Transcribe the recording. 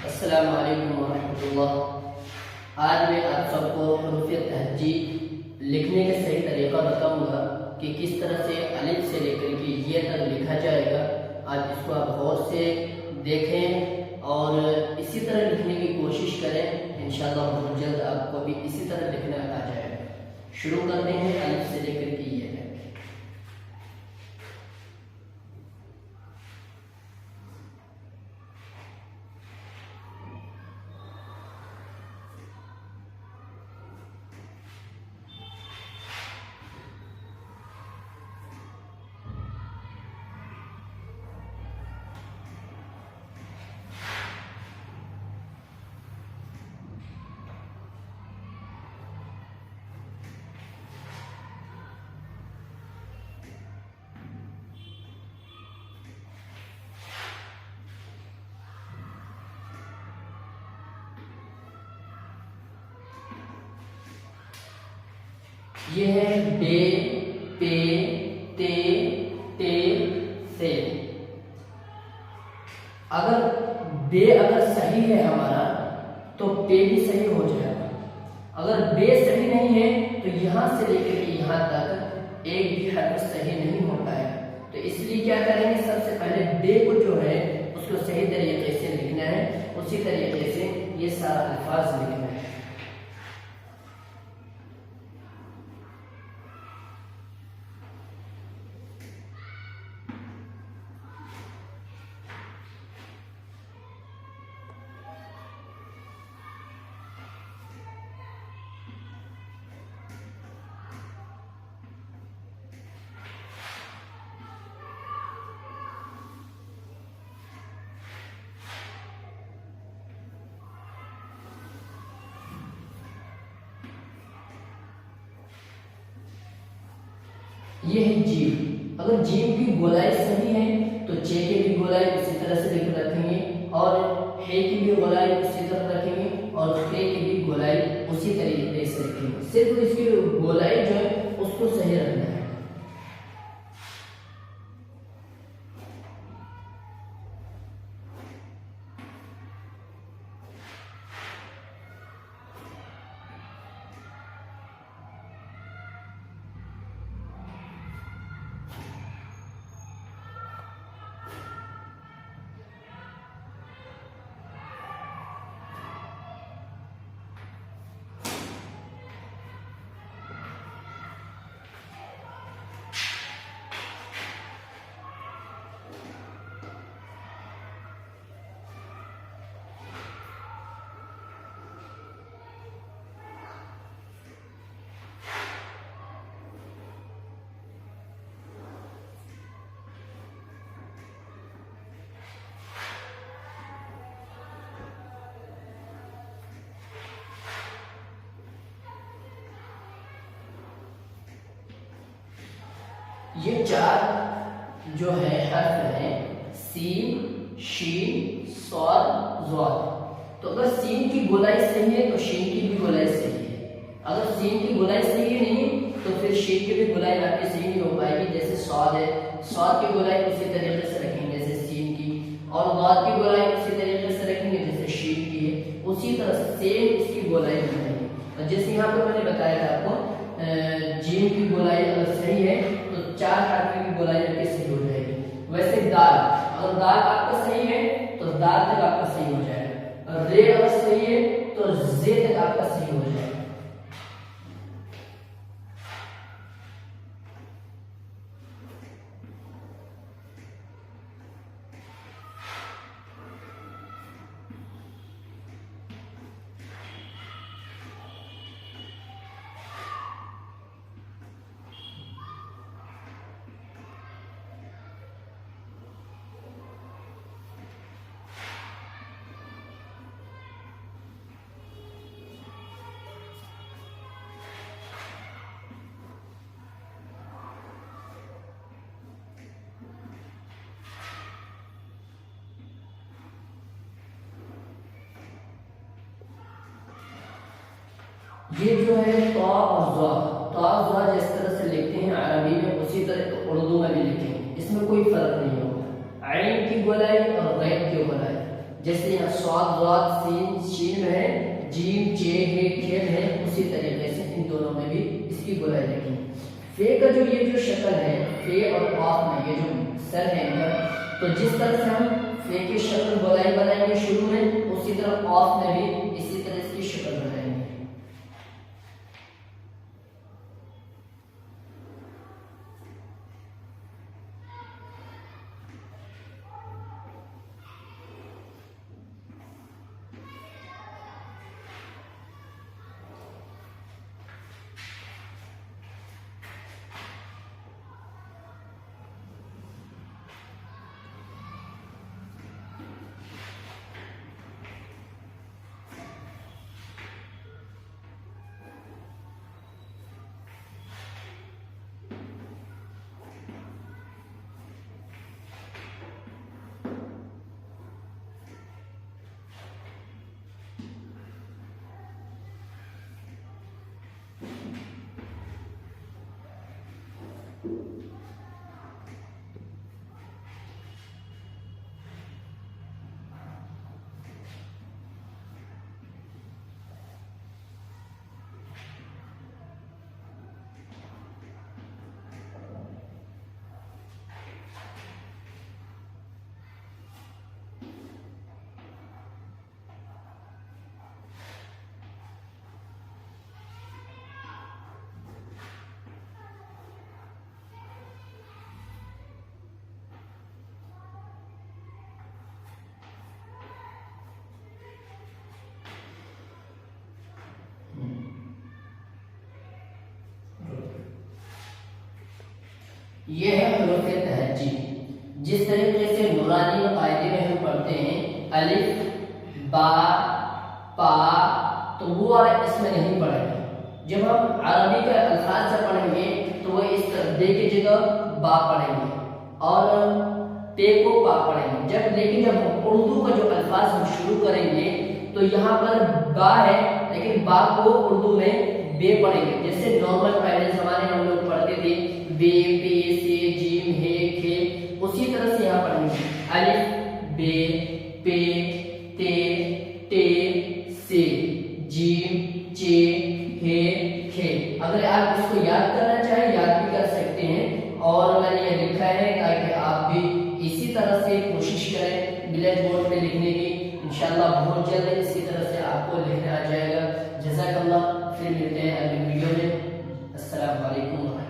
अस्सलाम वालेकुम वरहमतुल्लाह। आज मैं आप सबको हुरूफ तहजीब लिखने का सही तरीका बताऊंगा कि किस तरह से अलिफ से लेकर के ये तक लिखा जाएगा। आज इसको आप गौर से देखें और इसी तरह लिखने की कोशिश करें। इंशाअल्लाह बहुत जल्द आपको भी इसी तरह लिखना आ जाएगा। शुरू करते हैं अलिफ से लेकर के ये तक। ये है बे, पे, ते, टे, से। अगर सही है हमारा तो पे भी सही हो जाएगा। अगर बे सही नहीं है तो यहां से लेकर के यहां तक एक भी हर्फ सही नहीं हो पाएगा। तो इसलिए क्या करेंगे, सबसे पहले बे को जो है उसको सही तरीके से लिखना है। उसी तरीके से ये सारा अल्फाज लिखना है। ये है जीम। अगर जीम की गोलाई सही है तो चे की भी गोलाई उसी तरह से लिख रखेंगे और हे की भी गोलाई उसी तरह रखेंगे और के की भी गोलाई उसी तरीके से रखेंगे। सिर्फ इसकी गोलाई जो है उसको सही रखना है। ये चार जो है हर्फ हैं, सीन, शीन, स्वाद, ज़ाद। तो अगर सीन की गोलाई सही है तो शीन की भी गोलाई सही है। अगर सीन की गोलाई सही नहीं तो फिर शीन की भी गोलाई आपकी सही नहीं हो पाएगी। जैसे स्वाद है, स्वाद की गोलाई उसी तरीके से रखेंगे जैसे सीन की, और ज़ाद की गोलाई उसी तरीके से रखेंगे जैसे शीन की है। उसी तरह सेम इसकी गोलाई बनाएंगे। और जैसे यहाँ पर मैंने बताया था आपको, जीम की गोलाई अगर सही है तो चार हर्फ की गोलाई आपकी सही हो जाएगी। वैसे दाल, अगर दाल आपका सही है तो दाल तक आपका सही हो जाएगा। और रे अगर सही है तो जे तक आपका सही हो जाएगा। ये जो है तो और ज़ा जिस तरह से लिखते हैं अरबी में उसी तरह उर्दू में भी लिखेंगे, इसमें कोई फर्क नहीं होगा। आइन की गोलाई और गैन की गोलाई जैसे यहाँ स्वाद स्वाद सीन शीन में है, जीम चे हे खेल है, उसी तरीके से इन दोनों में भी इसकी गोलाई लिखी। फे का जो ये जो शक्ल है, फे और ऑफ में ये जो सर है इनका, तो जिस तरह से हम फे की शक्ल गोलाई बनाएंगे शुरू में, उसी तरह ऑफ में भी इसी तरह इसकी शक्ल बनाएंगे। ये है हुरूफ तहज्जी। जिस तरीके से नूरानी कायदे में हम पढ़ते हैं अलिफ बा पा, तो वो वाला इसमें नहीं पढ़ेंगे। जब हम अरबी के अल्फाज से पढ़ेंगे तो वो इस दे की जगह बा पढ़ेंगे और पे को पा पढ़ेंगे। लेकिन जब हम उर्दू का जो अल्फाज हम शुरू करेंगे तो यहाँ पर बा है, लेकिन बा को उर्दू में बे पढ़ेंगे। जैसे नॉर्मल पहले जमाने में हम लोग पढ़ते थे बे पे से जीम हे खे, उसी तरह से यहाँ पढ़ेंगे अलिफ बे पे ते टे से जीम चे हे खे। अगर आप इसको याद करना चाहें याद भी कर सकते हैं, और मैंने ये लिखा है ताकि आप भी इसी तरह से कोशिश करें ब्लैक बोर्ड पे लिखने की। इंशाल्लाह बहुत जल्द इसी तरह से आपको लिखना आ जाएगा। जज़ाकल्लाह, फिर मिलते हैं अगली वीडियो में। अस्सलाम वालेकुम।